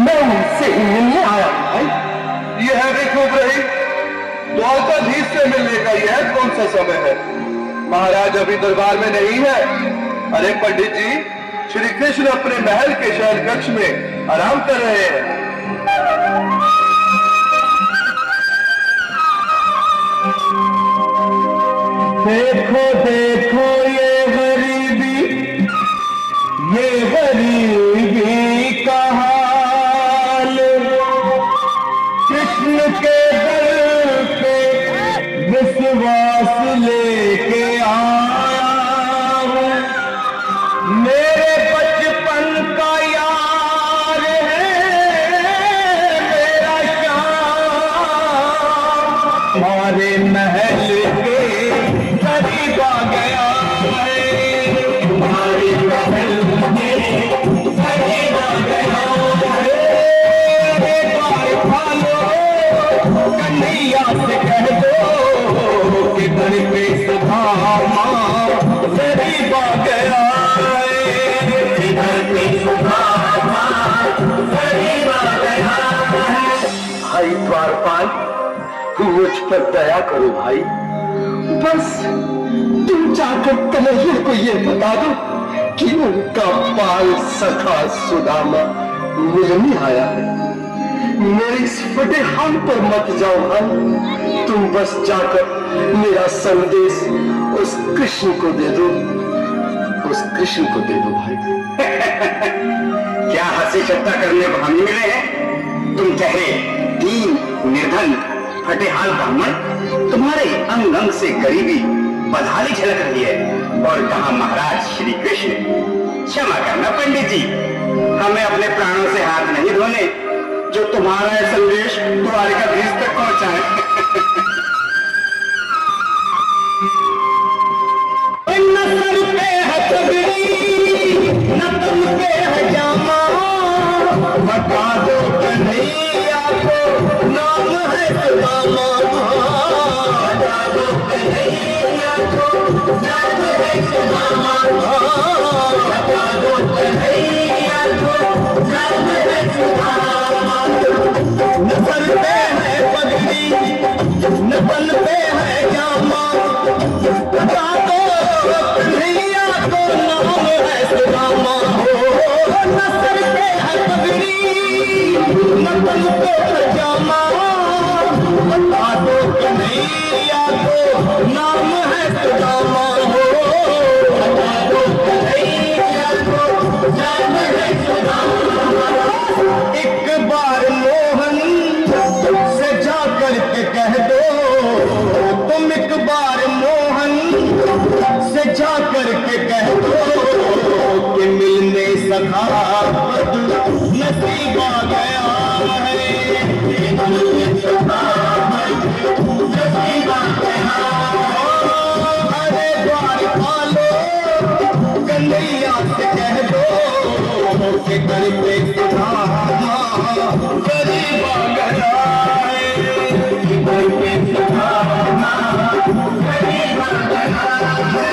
मैं उनसे मिलने आया हूं भाई। यह है देखो भाई, द्वारकाधीश से मिलने का यह कौन सा समय है? महाराज अभी दरबार में नहीं है। अरे पंडित जी, श्री कृष्ण अपने महल के शयन कक्ष में आराम कर रहे हैं। देखो देखो ये गरीबी का हाल, कृष्ण के दर पे विश्वास लेके आया हूं। मेरे बचपन का यार है मेरा श्याम, हमारे महल के करीब आ गया है, तुम्हारे महल के करीब आ गया है। एक बार पालो कन्हैया से कह दो कि घर पे सुधामा करीब आ गया है, घर पे सुधामा करीब आ गया है। भाई द्वारपाल, मुझ पर दया करो भाई। बस तुम जाकर कन्हैया को ये बता दो कि उनका बाल सखा सुदामा मिलने आया है। मेरे इस फटे हाल पर मत जाओ भाई, तुम बस जाकर मेरा संदेश उस कृष्ण को दे दो, उस कृष्ण को दे दो भाई। क्या हंसी ठट्टा करने भामी मिले हैं? तुम ठहरे दीन निर्धन फटे हाल ब्राह्मण, तुम्हारे अंग अंग से गरीबी बदहाली झलक रही है। और कहा महाराज श्री कृष्ण। क्षमा करना पंडित जी, हमें अपने प्राणों से हाथ नहीं धोने जो तुम्हारा यह संदेश द्वारकाधीश तक पहुंचाए। न सर पे है पगड़ी, न तुम पे है जामा, बता दो कन्हैया को नाम है सुदामा, बता दो कन्हैया को नाम है सुदामा, बता दो कन्हैया को नाम है सुदामा। न सर पे है पगड़ी, न तन पे है जामा, बता दो कन्हैया को नाम है सुदामा। न सर पे है पगड़ी, न तन पे है जामा, बता दो कन्हैया को नाम है सुदामा, बता दो कन्हैया को नाम है सुदामा। एक बार मोहन से जाकर के कह दो, तुम एक बार मोहन से जाकर के कह दो कि मिलने सखा नसीब आ गया है, मिलने सखा नसीब आ गया। अरे द्वारपालो कन्हैया से कह दो कि घर पे सुधामा करीब आ गया है, घर पे सुधामा करीब आ गया है।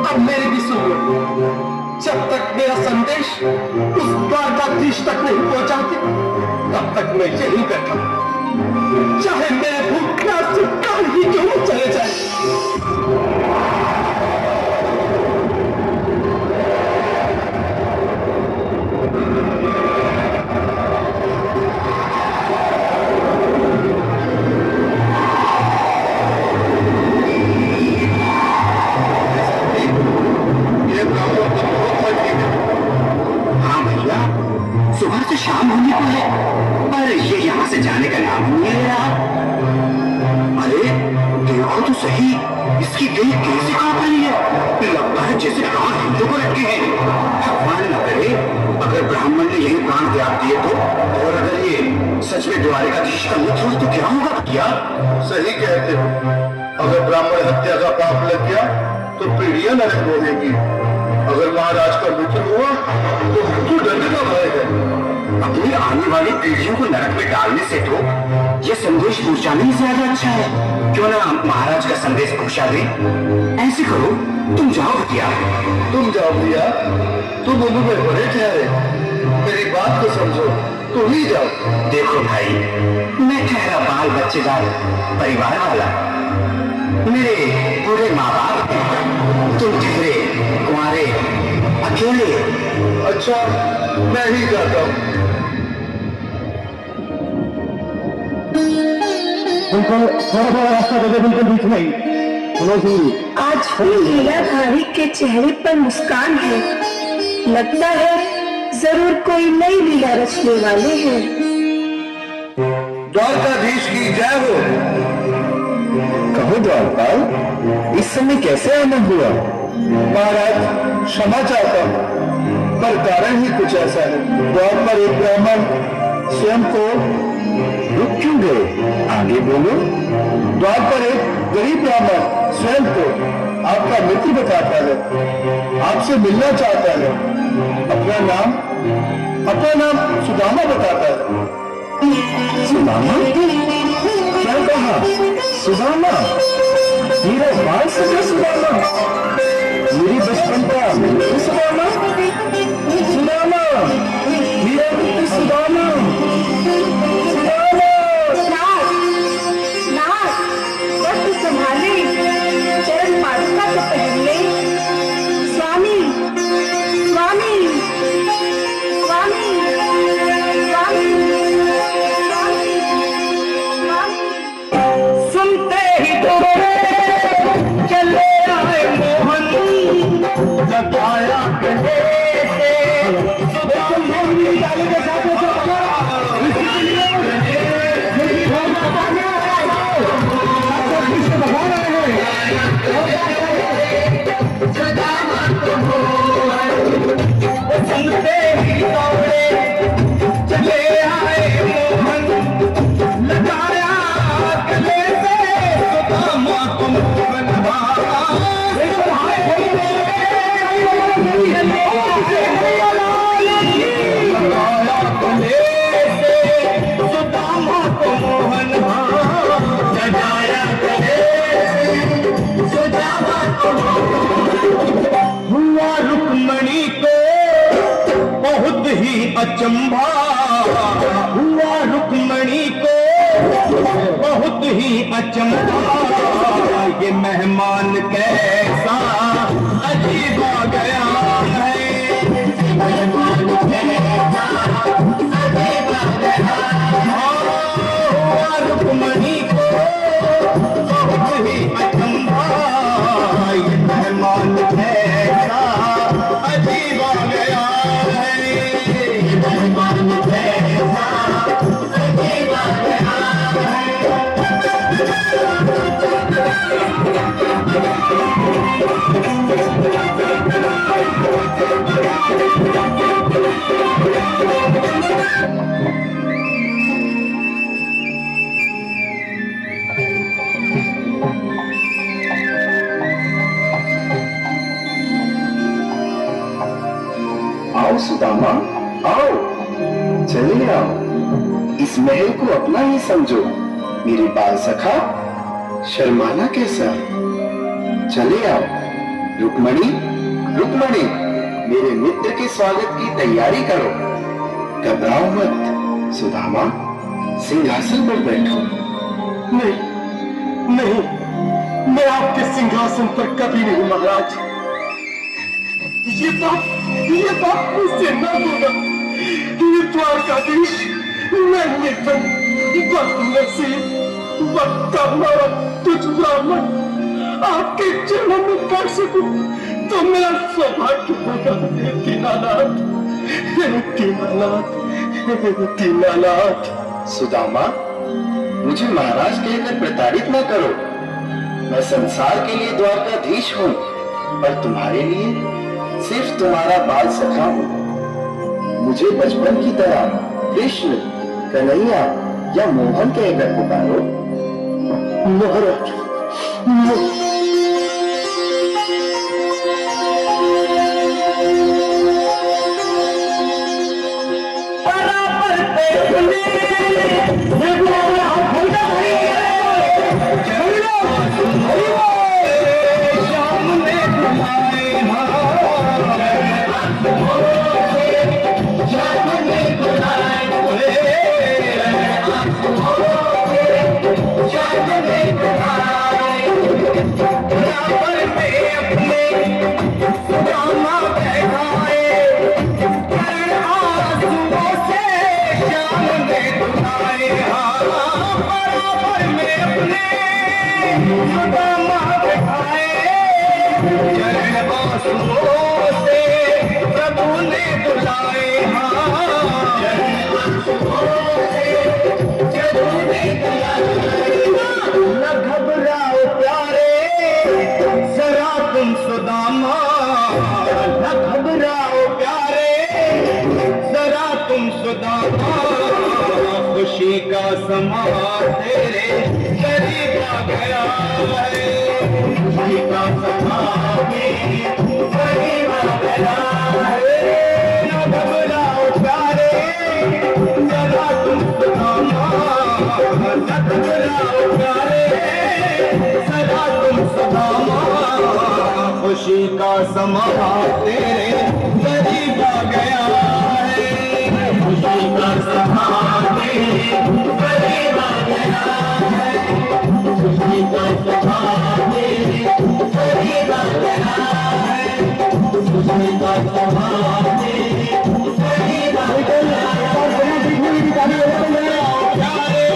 अब मेरी भी सुन लो, जब तक मेरा संदेश उस द्वारकाधीश तक नहीं पहुंचाते तब तक मैं यहीं बैठा, चाहे मेरे भूख प्यास से प्राण ही क्यों न चले जाए। सुबह से शाम होने को है, पर ये यहाँ से जाने का नाम नहीं ले रहा। अरे देखो तो सही, इसकी गई कैसे कांप रही है, लगता है जैसे प्राण हिंदू को लटके हैं। भगवान न करे अगर ब्राह्मण ने यही प्राण त्याग दिए तो, और अगर ये सच में द्वारकाधीश का मित्र हो तो क्या होगा? क्या सही कहते हो, अगर ब्राह्मण हत्या का पाप लग गया तो पीढ़ियां नरक भोगेगी। अगर महाराज का मृत्यु हुआ तो मृत्यु दंड का भय है। अपनी आने वाली पीढ़ियों को नरक में डालने से तो ये संदेश पहुंचाने ही ज्यादा अच्छा है। क्यों ना महाराज का संदेश पहुंचा दे। ऐसे करो, तुम जाओ भैया। तुम जाओ भैया, तुम उम्र में बड़े ठहरे, मेरी बात को समझो, तुम ही जाओ। देखो भाई, मैं ठहरा बाल बच्चेदार परिवार वाला, मेरे बूढ़े माँ बाप हैं, तुम ठहरे कुंवारे अकेले। अच्छा, मैं ही जाता हूँ। बिल्कुल थोड़ा थोड़ा रास्ता दे दे, बिल्कुल बीच में ही। आज भी लीलाधारी के चेहरे पर मुस्कान है। लगता है जरूर कोई नई लीला रचने वाले हैं। द्वारकाधीश की जय हो। कहो द्वारपाल, इस समय कैसे आना हुआ? महाराज क्षमा चाहता हूँ, पर कारण ही कुछ ऐसा है। द्वार पर एक ब्राह्मण स्वयं को रुक क्यों गए? आगे बोलो। द्वार पर एक गरीब ब्राह्मण स्वयं को आपका मित्र बताता है, आपसे मिलना चाहता है। अपना नाम सुदामा बताता है। सुदामा? क्या कहा? सुदामा? मेरा बाल सका सुदामा? मेरी बचपन का मित्र सुदामा? सुदामा, मेरा मित्र सुदामा। संभाले, चरण पादुका तो पहले। स्वामी स्वामी स्वामी स्वामी स्वामी। सुनते ही तोरे चले आए मोहन, लगाया गले से सुनते ही दौड़े चले आए मोहन, लगाया गले से सुदामा को मोहन। सुदामा को मोहन, लगाया गले सुदामा को। हुआ रुक्मणी को बहुत ही अचंभा, हुआ रुक्मणी को बहुत ही अचंभा। ये मेहमान कैसा अजीब आ गया है, मेहमान कैसा अजीब आ गया है। हुआ रुक्मणी को बहुत ही अचंभा, ये मेहमान कैसा अजीब आ गया है, मेहमान कैसा अजीब आ गया है। आओ सुदामा, आओ, चले आओ। इस महल को अपना ही समझो। मेरे बाल सखा, शर्माना कैसा? चले आओ। रुक्मणी, रुक्मणी, मेरे मित्र के स्वागत की तैयारी करो। घबराओ मत। सुदामा, सिंहासन पर बैठो। नहीं नहीं, मैं आपके सिंहासन पर कभी नहीं महाराज। ये बात मुझसे न होगा। ये द्वारकाधीश, मैं निर्धन, बदनसीब, बदतमारा तुझ ब्राह्मण आपके चरणों में कर सकूं तो मेरा सौभाग्य होगा। हे दीनानाथ, हे दीनानाथ, हे दीनानाथ। सुदामा, मुझे महाराज कहकर प्रताड़ित न करो। मैं संसार के लिए द्वारकाधीश हूँ, पर तुम्हारे लिए सिर्फ तुम्हारा बाल सखा हूँ। मुझे बचपन की तरह कृष्ण, कन्हैया या मोहन कहकर पुकारो। महाराज, चरण आंसुओं से प्रभु ने बुलाए न घबराओ प्यारे जरा तुम सुदामा न घबराओ प्यारे जरा तुम सुदामा खुशी का समा तेरे करीब आ गया है खुशी का समा मेरे करीब आ गया है न घबराओ प्यारे जरा तुम सुदामा न घबराओ प्यारे जरा तुम सुदामा खुशी का समा तेरे करीब आ गया है खुशी का समा तेरे करीब आ गया है खुशी का समा तेरे करीब आ गया है खुशी का समा तेरे करीब आ गया प्यारे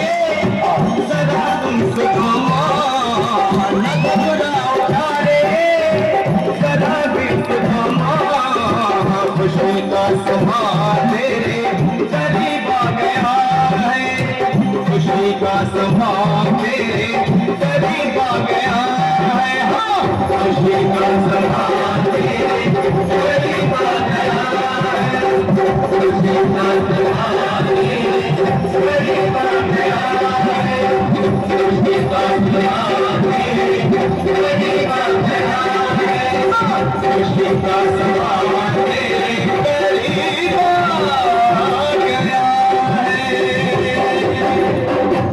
सदा तुम सुदामा न घबराओ प्यारे सदा भी सुदामा खुशी का समा तेरे करीब आ गया है खुशी का समा तेरे करीब आ गया है हाँ खुशी का समा तेरे करीब आ गया है खुशी का समा तेरे करीब आ गया है खुशी का समा